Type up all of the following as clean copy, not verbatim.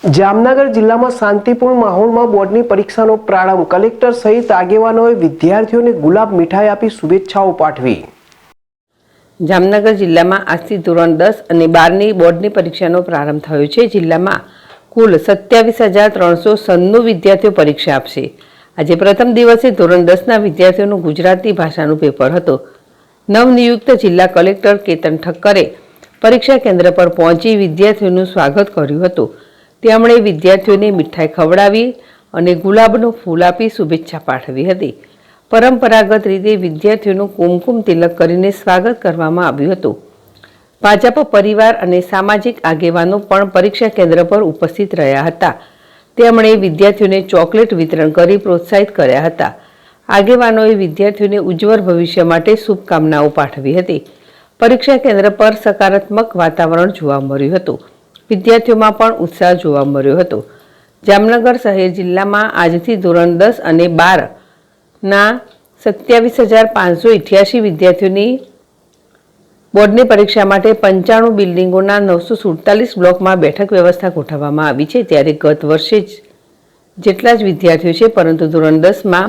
જામનગર જિલ્લામાં શાંતિપૂર્ણ માહોલમાં બોર્ડની પરીક્ષાનો પ્રારંભ. કલેક્ટર સહિત આગેવાનોએ વિદ્યાર્થીઓને ગુલાબ મીઠાઈ આપી શુભેચ્છાઓ પાઠવી. જામનગર જિલ્લામાં આજથી ધોરણ 10 અને 12ની બોર્ડની પરીક્ષાનો પ્રારંભ થયો છે. જિલ્લામાં કુલ 27,396 વિદ્યાર્થીઓ પરીક્ષા આપશે. આજે પ્રથમ દિવસે ધોરણ 10ના વિદ્યાર્થીઓનું ગુજરાતી ભાષાનું પેપર હતું. નવનિયુક્ત જિલ્લા કલેક્ટર કેતન ઠક્કરે પરીક્ષા કેન્દ્ર પર પહોંચી વિદ્યાર્થીઓનું સ્વાગત કર્યું હતું. તેમણે વિદ્યાર્થીઓને મીઠાઈ ખવડાવી અને ગુલાબનું ફૂલ આપી શુભેચ્છા પાઠવી હતી. પરંપરાગત રીતે વિદ્યાર્થીઓનું કુમકુમ તિલક કરીને સ્વાગત કરવામાં આવ્યું હતું. ભાજપ પરિવાર અને સામાજિક આગેવાનો પણ પરીક્ષા કેન્દ્ર પર ઉપસ્થિત રહ્યા હતા. તેમણે વિદ્યાર્થીઓને ચોકલેટ વિતરણ કરી પ્રોત્સાહિત કર્યા હતા. આગેવાનોએ વિદ્યાર્થીઓને ઉજ્જવળ ભવિષ્ય માટે શુભકામનાઓ પાઠવી હતી. પરીક્ષા કેન્દ્ર પર સકારાત્મક વાતાવરણ જોવા મળ્યું હતું. વિદ્યાર્થીઓમાં પણ ઉત્સાહ જોવા મળ્યો હતો. જામનગર શહેર જિલ્લામાં આજથી ધોરણ 10 અને 12ના 27,588 વિદ્યાર્થીઓની બોર્ડની પરીક્ષા માટે 95 બિલ્ડિંગોના 947 બ્લોકમાં બેઠક વ્યવસ્થા ગોઠવવામાં આવી છે. ત્યારે ગત વર્ષે જેટલા જ વિદ્યાર્થીઓ છે, પરંતુ ધોરણ 10માં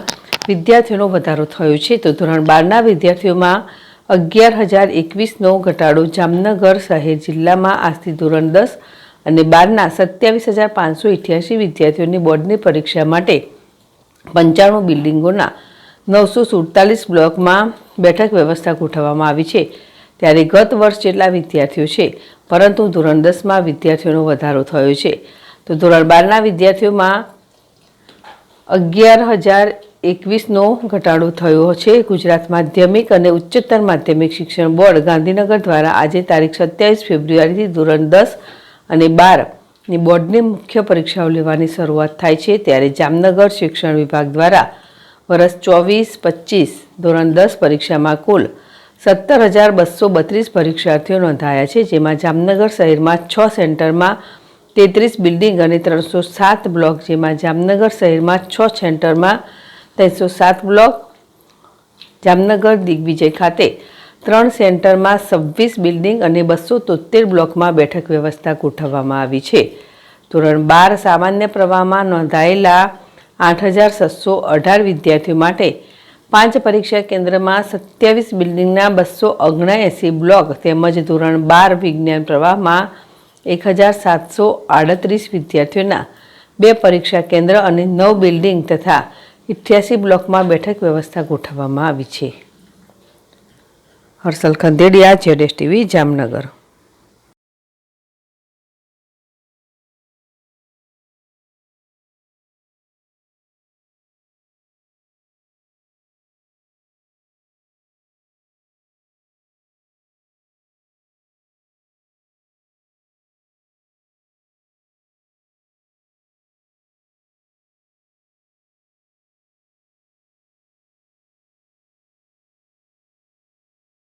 વિદ્યાર્થીઓનો વધારો થયો છે. તો ધોરણ 12ના વિદ્યાર્થીઓમાં 11,021નો ઘટાડો. જામનગર શહેર જિલ્લામાં આજથી ધોરણ 10 અને 12ના 27,588 વિદ્યાર્થીઓની બોર્ડની પરીક્ષા માટે 95 બિલ્ડિંગોના 947 બ્લોકમાં બેઠક વ્યવસ્થા ગોઠવવામાં આવી છે. ત્યારે ગત વર્ષ જેટલા વિદ્યાર્થીઓ છે, પરંતુ ધોરણ 10માં વિદ્યાર્થીઓનો વધારો થયો છે. તો ધોરણ 12ના વિદ્યાર્થીઓમાં 11,021નો ઘટાડો થયો છે. ગુજરાત માધ્યમિક અને ઉચ્ચતર માધ્યમિક શિક્ષણ બોર્ડ ગાંધીનગર દ્વારા આજે તારીખ 27 ફેબ્રુઆરીથી ધોરણ 10 અને 12ની બોર્ડની મુખ્ય પરીક્ષાઓ લેવાની શરૂઆત થાય છે. ત્યારે જામનગર શિક્ષણ વિભાગ દ્વારા વર્ષ 24-25 ધોરણ 10 પરીક્ષામાં કુલ 17,232 પરીક્ષાર્થીઓ નોંધાયા છે. જેમાં જામનગર શહેરમાં 6 સેન્ટરમાં 33 બિલ્ડિંગ અને 307 બ્લોક, જેમાં જામનગર શહેરમાં 6 સેન્ટરમાં 307 બ્લોક, જામનગર દિગ્વિજય ખાતે 3 સેન્ટરમાં 26 બિલ્ડિંગ અને 273 બ્લોકમાં બેઠક વ્યવસ્થા ગોઠવવામાં આવી છે. ધોરણ 12 સામાન્ય પ્રવાહમાં નોંધાયેલા 8,618 વિદ્યાર્થીઓ માટે 5 પરીક્ષા કેન્દ્રમાં 27 બિલ્ડિંગના 279 બ્લોક તેમજ ધોરણ 12 વિજ્ઞાન પ્રવાહમાં 1,738 વિદ્યાર્થીઓના 2 પરીક્ષા કેન્દ્ર અને 9 બિલ્ડિંગ તથા 88 બ્લોકમાં બેઠક વ્યવસ્થા ગોઠવવામાં આવી છે. હર્ષલ ખંદેડિયા, ZSTV, જામનગર.